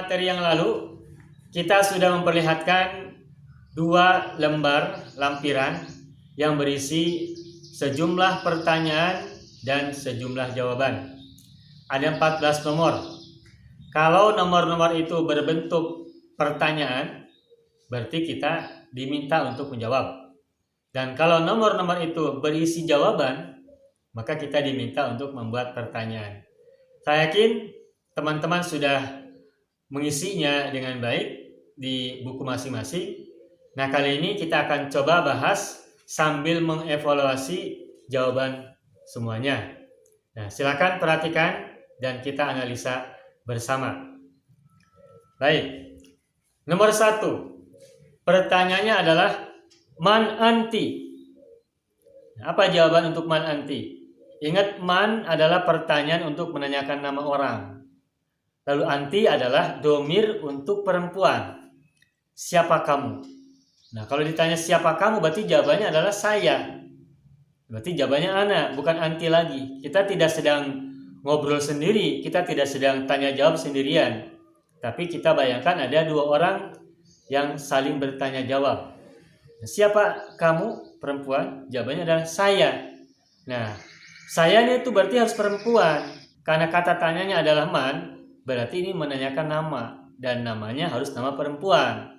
materi yang lalu kita sudah memperlihatkan 2 lembar lampiran yang berisi sejumlah pertanyaan dan sejumlah jawaban. Ada 14 nomor. Kalau nomor-nomor itu berbentuk pertanyaan, berarti kita diminta untuk menjawab. Dan kalau nomor-nomor itu berisi jawaban, maka kita diminta untuk membuat pertanyaan. Saya yakin teman-teman sudah mengisinya dengan baik di buku masing-masing. Nah, kali ini kita akan coba bahas sambil mengevaluasi jawaban semuanya. Nah, silakan perhatikan dan kita analisa bersama. Baik, nomor 1. Pertanyaannya adalah man anti. Apa jawaban untuk man anti? Ingat, man adalah pertanyaan untuk menanyakan nama orang. Lalu anti adalah domir untuk perempuan. Siapa kamu? Nah, kalau ditanya siapa kamu, berarti jawabannya adalah saya. Berarti jawabannya ana, bukan anti lagi. Kita tidak sedang ngobrol sendiri, kita tidak sedang tanya jawab sendirian. Tapi kita bayangkan ada 2 orang yang saling bertanya jawab. Siapa kamu? Perempuan. Jawabannya adalah saya. Nah, sayanya itu berarti harus perempuan. Karena kata tanyanya adalah man, berarti ini menanyakan nama. Dan namanya harus nama perempuan.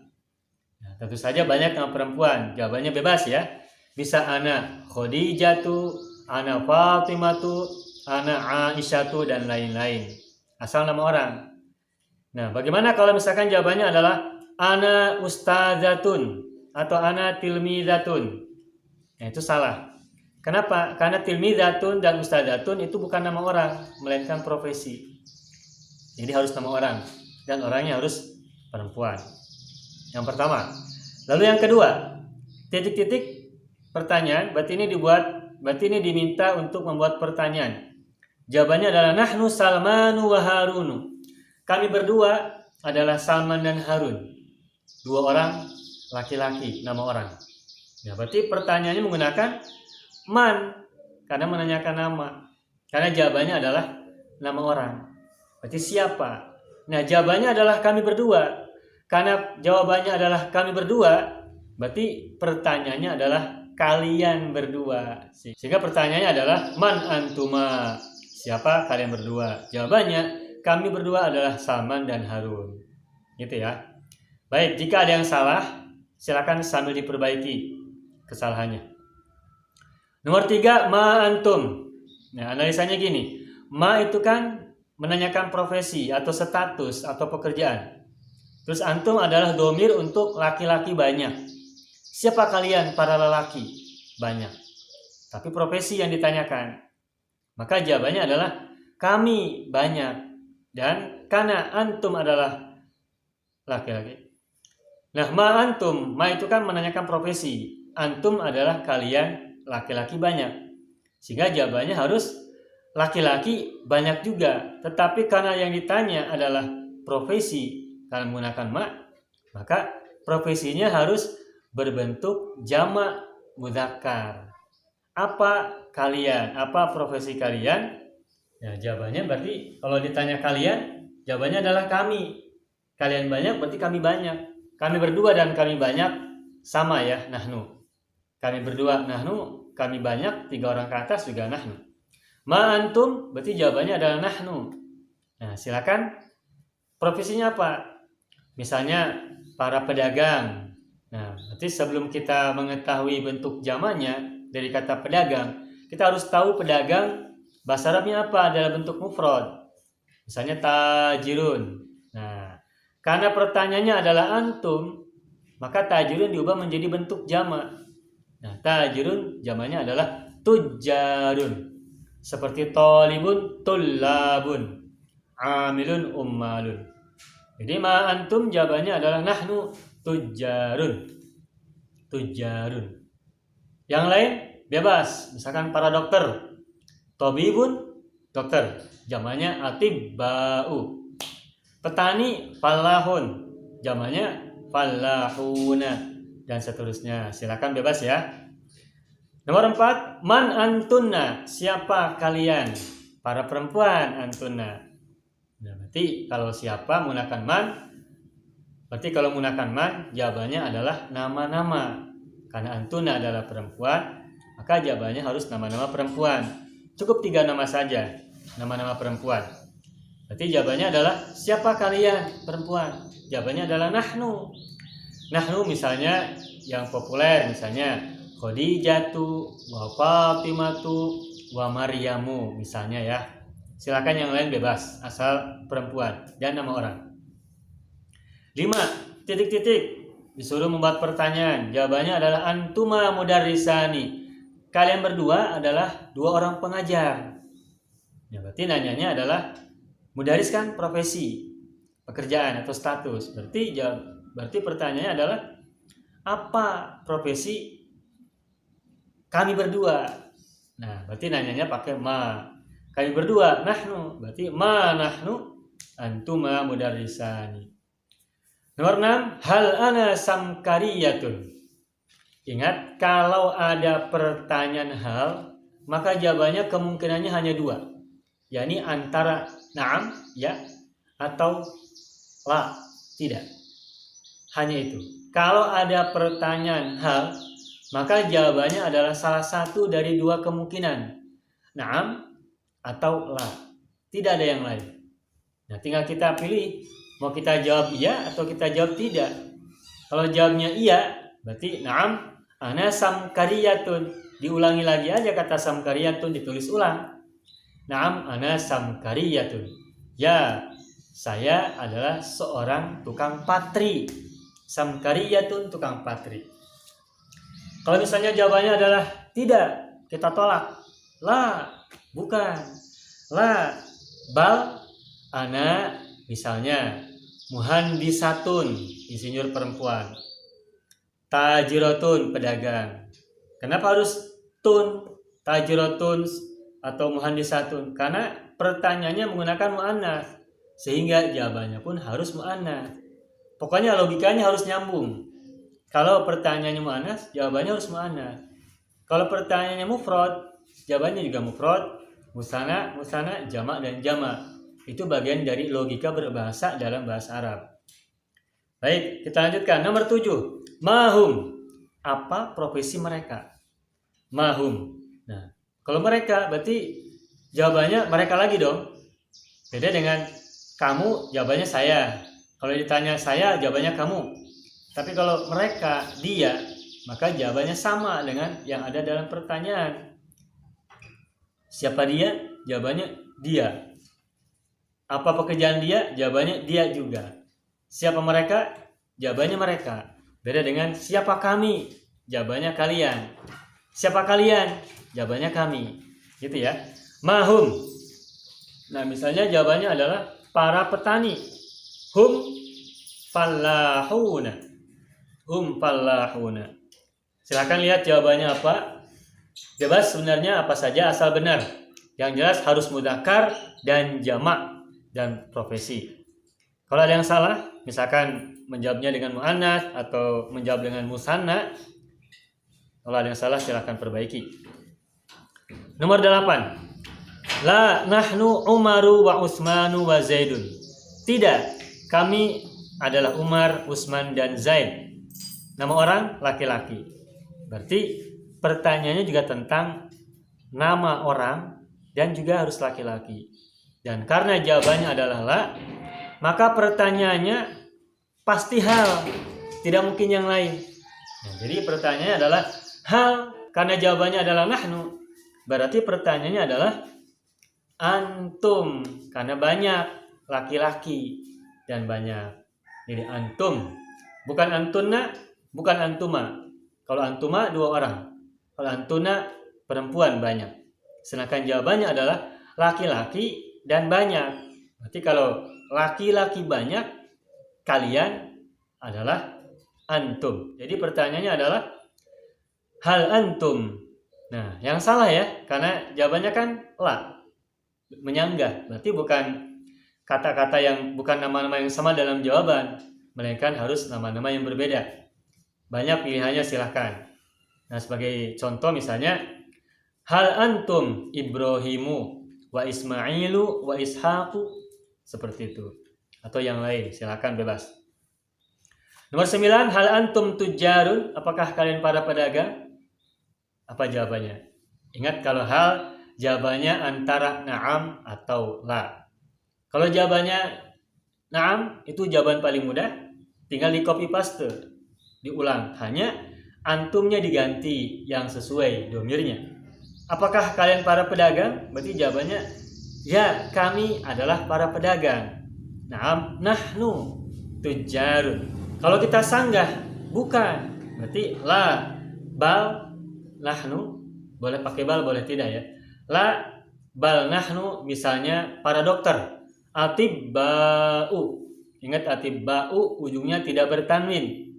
Nah, tentu saja banyak nama perempuan. Jawabannya bebas ya. Bisa ana Khadijatu, ana Fatimatu, ana Aisyatu, dan lain-lain. Asal nama orang. Nah, bagaimana kalau misalkan jawabannya adalah ana ustazatun atau ana tilmizatun? Nah, itu salah. Kenapa? Karena tilmizatun dan ustazatun itu bukan nama orang, melainkan profesi. Jadi harus nama orang dan orangnya harus perempuan. Yang pertama. Lalu yang kedua, titik-titik pertanyaan, berarti ini diminta untuk membuat pertanyaan. Jawabannya adalah nahnu Salmanu wa Harunu. Kami berdua adalah Salman dan Harun. 2 orang laki-laki, nama orang. Ya, berarti pertanyaannya menggunakan man karena menanyakan nama. Karena jawabannya adalah nama orang. Berarti siapa? Nah, jawabannya adalah kami berdua. Karena jawabannya adalah kami berdua, berarti pertanyaannya adalah kalian berdua. Sehingga pertanyaannya adalah man antuma. Siapa kalian berdua? Jawabannya kami berdua adalah Salman dan Harun. Gitu ya. Baik, jika ada yang salah, silakan sambil diperbaiki kesalahannya. Nomor 3, ma antum. Nah, analisanya gini. Ma itu kan menanyakan profesi atau status atau pekerjaan. Terus antum adalah domir untuk laki-laki banyak. Siapa kalian para lelaki? Banyak. Tapi profesi yang ditanyakan. Maka jawabannya adalah kami banyak. Dan karena antum adalah laki-laki. Nah, ma antum, ma itu kan menanyakan profesi. Antum adalah kalian laki-laki banyak. Sehingga jawabannya harus laki-laki banyak juga. Tetapi karena yang ditanya adalah profesi, karena menggunakan ma, maka profesinya harus berbentuk jamak mudzakkar. Apa kalian? Apa profesi kalian? Ya, jawabannya berarti kalau ditanya kalian, jawabannya adalah kami. Kalian banyak berarti kami banyak. Kami berdua dan kami banyak sama ya, nahnu. Kami berdua nahnu, kami banyak, 3 orang ke atas juga nahnu. Ma antum berarti jawabannya adalah nahnu. Nah, silakan profesinya apa? Misalnya para pedagang. Nah, berarti sebelum kita mengetahui bentuk jamaknya dari kata pedagang, kita harus tahu pedagang bahasa Arabnya apa dalam bentuk mufrad. Misalnya tajirun. Nah, karena pertanyaannya adalah antum, maka tajirun diubah menjadi bentuk jamak. Nah, tajirun jamaknya adalah tujjarun. Seperti talibun tullabun, amilun ummalun. Jadi ma antum jawabannya adalah nahnu tujjarun. Tujjarun. Yang lain bebas. Misalkan para dokter. Tabibun dokter. Jamaknya atibba'u. Petani fallahun. Jamaknya fallahuna. Dan seterusnya. Silakan bebas ya. Nomor 4, man antunna. Siapa kalian? Para perempuan antunna. Nah, berarti kalau siapa menggunakan man, berarti kalau menggunakan man, jawabannya adalah nama-nama. Karena antuna adalah perempuan, maka jawabannya harus nama-nama perempuan. Cukup 3 nama saja, nama-nama perempuan. Berarti jawabannya adalah siapa kalian perempuan? Jawabannya adalah nahnu. Nahnu misalnya yang populer, misalnya Khadijatu, wa Fatimatu, wa Maryamu misalnya ya. Silakan yang lain bebas, asal perempuan dan nama orang. 5. Disuruh membuat pertanyaan. Jawabannya adalah antuma mudarrisani. Kalian berdua adalah 2 orang pengajar. Ya, berarti nanyanya adalah mudaris kan profesi, pekerjaan atau status. Berarti pertanyaannya adalah apa profesi kami berdua. Nah, berarti nanyanya pakai ma. Kami berdua nahnu, berarti ma nahnu antuma mudarrisani. Nomor 6, hal ana samkariyatun. Ingat, kalau ada pertanyaan hal, maka jawabannya kemungkinannya hanya 2. yakni antara na'am, ya, atau la, tidak. Hanya itu. Kalau ada pertanyaan hal, maka jawabannya adalah salah satu dari 2 kemungkinan. Na'am atau la. Tidak ada yang lain. Nah, tinggal kita pilih mau kita jawab iya atau kita jawab tidak. Kalau jawabnya iya, berarti na'am ana samkariyatun. Diulangi lagi aja kata samkariyatun, ditulis ulang. Na'am ana samkariyatun. Ya, saya adalah seorang tukang patri. Samkariyatun, tukang patri. Kalau misalnya jawabannya adalah tidak, kita tolak. La, bukan. La, bal ana misalnya muhandisatun, insinyur perempuan. Tajiratun, pedagang. Kenapa harus tun, tajiratun atau muhandisatun? Karena pertanyaannya menggunakan muannats, sehingga jawabannya pun harus muannats. Pokoknya logikanya harus nyambung. Kalau pertanyaannya muannats, jawabannya harus muannats. Kalau pertanyaannya mufrad, jawabannya juga mufrad, musana, jamak dan jamak. Itu bagian dari logika berbahasa dalam bahasa Arab. Baik, kita lanjutkan. Nomor 7. Mahum. Apa profesi mereka? Mahum. Nah, kalau mereka berarti jawabannya mereka lagi dong. Beda dengan kamu, jawabannya saya. Kalau ditanya saya, jawabannya kamu. Tapi kalau mereka, dia, maka jawabannya sama dengan yang ada dalam pertanyaan. Siapa dia? Jawabannya dia. Apa pekerjaan dia? Jawabannya dia juga. Siapa mereka? Jawabannya mereka. Beda dengan siapa kami? Jawabannya kalian. Siapa kalian? Jawabannya kami. Gitu ya. Mahum. Nah, misalnya jawabannya adalah para petani. Hum fallahuna. Hum fallahuna. Silakan lihat jawabannya apa. Bebas sebenarnya apa saja asal benar. Yang jelas harus mudzakkar dan jamak dan profesi. Kalau ada yang salah, misalkan menjawabnya dengan muannats atau menjawab dengan musanna, kalau ada yang salah silakan perbaiki. Nomor 8. La nahnu Umaru wa Utsmanu wa Zaidun. Tidak, kami adalah Umar, Utsman dan Zaid. Nama orang laki-laki. Berarti pertanyaannya juga tentang nama orang dan juga harus laki-laki. Dan karena jawabannya adalah la, maka pertanyaannya pasti hal, tidak mungkin yang lain. Nah, jadi pertanyaannya adalah hal, karena jawabannya adalah nahnu. Berarti pertanyaannya adalah antum, karena banyak laki-laki dan banyak. Jadi antum, bukan antuna, bukan antuma. Kalau antuma 2 orang, kalau antuna perempuan banyak. Sedangkan jawabannya adalah laki-laki dan banyak. Berarti kalau laki-laki banyak, kalian adalah antum. Jadi pertanyaannya adalah hal antum. Nah, yang salah ya, karena jawabannya kan la, menyanggah. Berarti bukan kata-kata yang, bukan nama-nama yang sama dalam jawaban, melainkan harus nama-nama yang berbeda. Banyak pilihannya, silahkan. Nah, sebagai contoh misalnya, hal antum Ibrahimu wa Ismailu wa Ishaqu. Seperti itu. Atau yang lain, silakan bebas. Nomor 9, hal antum tujarun, apakah kalian para pedagang? Apa jawabannya? Ingat kalau hal jawabannya antara na'am atau la. Kalau jawabannya na'am, itu jawaban paling mudah, tinggal di copy paste, diulang, hanya antumnya diganti yang sesuai domirnya. Apakah kalian para pedagang? Berarti jawabannya ya, kami adalah para pedagang. Na'am nahnu tujarun. Kalau kita sanggah, bukan, berarti la, bal, nahnu, boleh pakai bal, boleh tidak ya. La, bal, nahnu, misalnya para dokter. Atibba'u, ingat atibba'u ujungnya tidak bertanwin.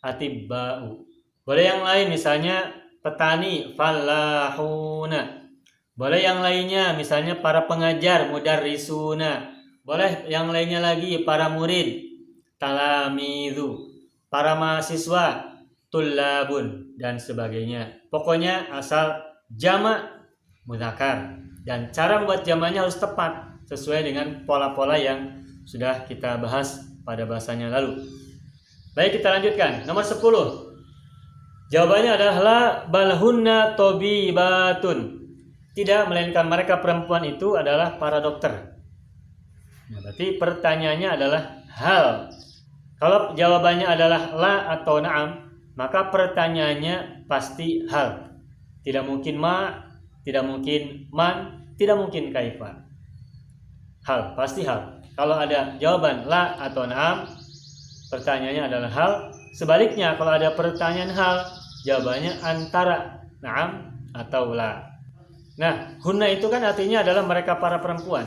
Atibba'u. Boleh yang lain, misalnya petani, falahuna. Boleh yang lainnya, misalnya para pengajar, mudarrisuna. Boleh yang lainnya lagi, para murid, talamidu, para mahasiswa, tullabun, dan sebagainya. Pokoknya asal jamak mudzakkar, dan cara membuat jamaknya harus tepat sesuai dengan pola-pola yang sudah kita bahas pada bahasanya lalu. Baik, kita lanjutkan. Nomor 10. Jawabannya adalah la balhunna tobibatun. Tidak, melainkan mereka perempuan itu adalah para dokter. Nah, berarti pertanyaannya adalah hal. Kalau jawabannya adalah la atau na'am, maka pertanyaannya pasti hal. Tidak mungkin ma, tidak mungkin man, tidak mungkin kaifa. Hal, pasti hal. Kalau ada jawaban la atau na'am, pertanyaannya adalah hal. Sebaliknya, kalau ada pertanyaan hal, jawabannya antara na'am atau la. Nah, hunna itu kan artinya adalah mereka para perempuan.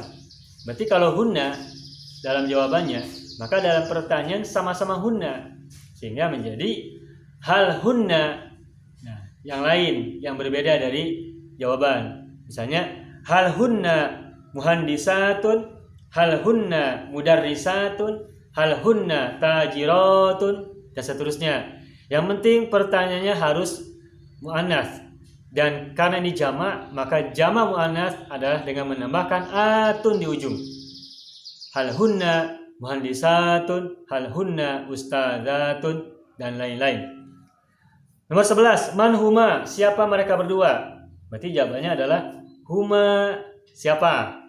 Berarti kalau hunna dalam jawabannya, maka dalam pertanyaan sama-sama hunna, sehingga menjadi hal hunna. Nah, yang lain yang berbeda dari jawaban. Misalnya hal hunna muhandisatun, hal hunna mudarrisatun, hal hunna tajiratun, dan seterusnya. Yang penting pertanyaannya harus muannats. Dan karena ini jamak, maka jamak muannats adalah dengan menambahkan atun di ujung. Hal hunna muhandisatun, hal hunna ustadzatun, dan lain-lain. Nomor 11, man huma, siapa mereka berdua? Berarti jawabannya adalah huma, siapa?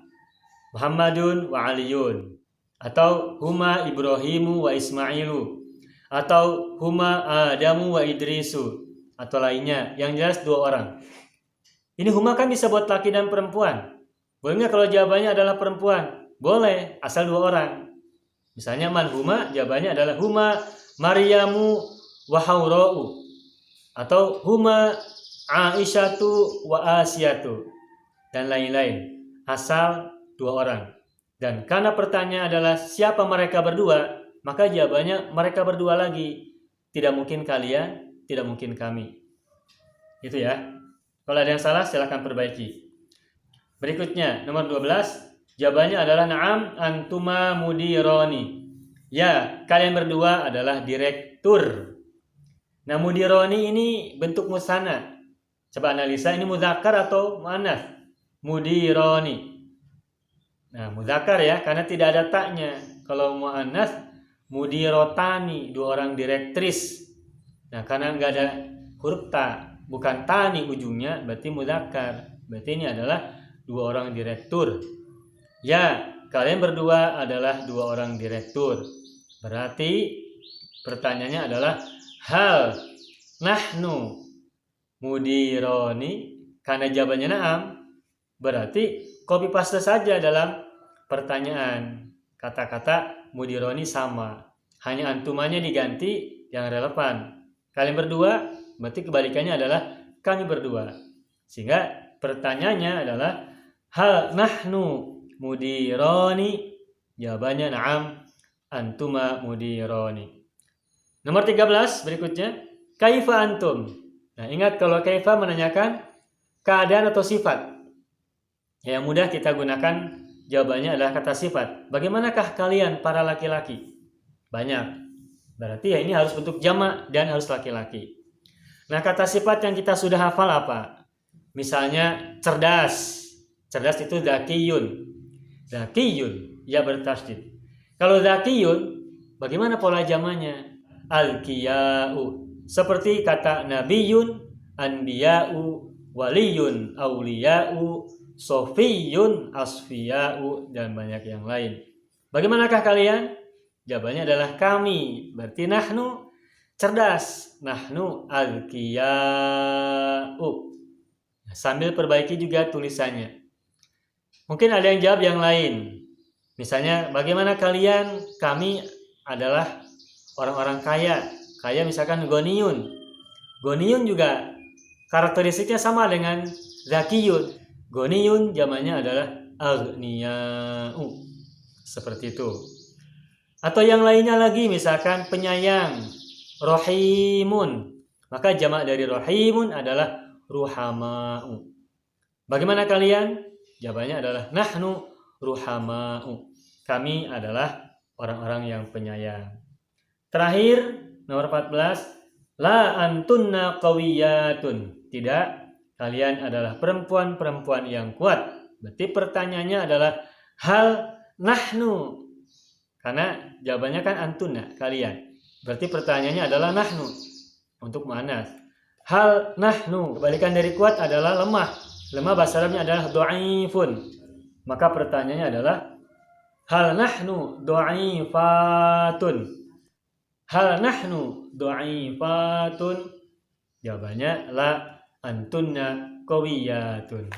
Muhammadun wa Aliyun, atau huma Ibrahimu wa Ismailu, atau huma Adamu wa Idrisu, atau lainnya. Yang jelas dua orang. Ini huma kan bisa buat laki dan perempuan. Boleh nggak kalau jawabannya adalah perempuan? Boleh, asal dua orang. Misalnya man huma, jawabannya adalah huma Maryamu wa Haura'u, atau huma Aisyatu wa Asyatu, dan lain-lain. Asal dua orang. Dan karena pertanyaan adalah siapa mereka berdua, maka jawabannya mereka berdua lagi. Tidak mungkin kalian, tidak mungkin kami. Itu ya. Kalau ada yang salah silakan perbaiki. Berikutnya nomor 12. Jawabannya adalah na'am antuma mudironi. Ya, kalian berdua adalah direktur. Nah, mudironi ini bentuk musanna. Coba analisa, ini mudzakkar atau muannats? Mudironi. Nah, mudzakkar ya, karena tidak ada taknya. Kalau muannats, mudirotani, dua orang direktris. Nah, karena nggak ada huruf ta, bukan tani ujungnya, berarti mudzakkar. Berarti ini adalah dua orang direktur. Ya, kalian berdua adalah dua orang direktur. Berarti pertanyaannya adalah hal nahnu mudironi. Karena jawabannya na'am, berarti copy paste saja dalam pertanyaan. Kata-kata mudironi sama, hanya antumanya diganti yang relevan. Kalian berdua, berarti kebalikannya adalah kami berdua. Sehingga pertanyaannya adalah hal nahnu mudironi, jawabannya na'am antuma mudironi. Nomor 13 berikutnya, kaifa antum. Nah, ingat kalau kaifa menanyakan keadaan atau sifat. Yang mudah kita gunakan jawabannya adalah kata sifat. Bagaimanakah kalian para laki-laki? Banyak. Berarti ya ini harus bentuk jamak dan harus laki-laki. Nah, kata sifat yang kita sudah hafal apa? Misalnya cerdas. Cerdas itu zakiyun. Zakiyun. ya bertasydid. Kalau zakiyun, bagaimana pola jamannya? Al-qiya'u. Seperti kata nabiyun, anbiya'u, waliyun, auliya'u, sofiyun, asfiya'u, dan banyak yang lain. Bagaimanakah kalian? Jawabannya adalah kami. Berarti nahnu cerdas. Nahnu al-qiya'u. Sambil perbaiki juga tulisannya. Mungkin ada yang jawab yang lain. Misalnya, bagaimana kalian? Kami adalah orang-orang kaya. Kaya misalkan goniyun. Goniyun juga karakteristiknya sama dengan zakiyun. Goniyun jamannya adalah aghniya'u. Seperti itu. Atau yang lainnya lagi, misalkan penyayang, rohimun. Maka jamak dari rohimun adalah ruhama'u. Bagaimana kalian? Jawabannya adalah nahnu ruhama'u. Kami adalah orang-orang yang penyayang. Terakhir, nomor 14. La antunna qawiyatun. Tidak, kalian adalah perempuan-perempuan yang kuat. Berarti pertanyaannya adalah hal nahnu. Karena jawabannya kan antunna, kalian. Berarti pertanyaannya adalah nahnu. Untuk muannas. Hal nahnu. Kebalikan dari kuat adalah lemah. Lemah bahasa Arabnya adalah dhaifun. Maka pertanyaannya adalah hal nahnu dhaifatun. Hal nahnu dhaifatun. Jawabannya la antunna qawiyatun.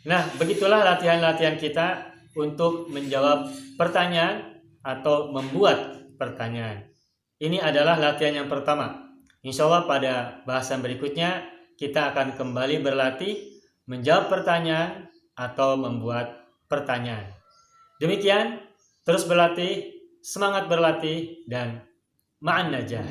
Nah, begitulah latihan-latihan kita untuk menjawab pertanyaan atau membuat pertanyaan. Ini adalah latihan yang pertama. Insya Allah pada bahasan berikutnya kita akan kembali berlatih menjawab pertanyaan atau membuat pertanyaan. Demikian, terus berlatih, semangat berlatih, dan ma'an najah.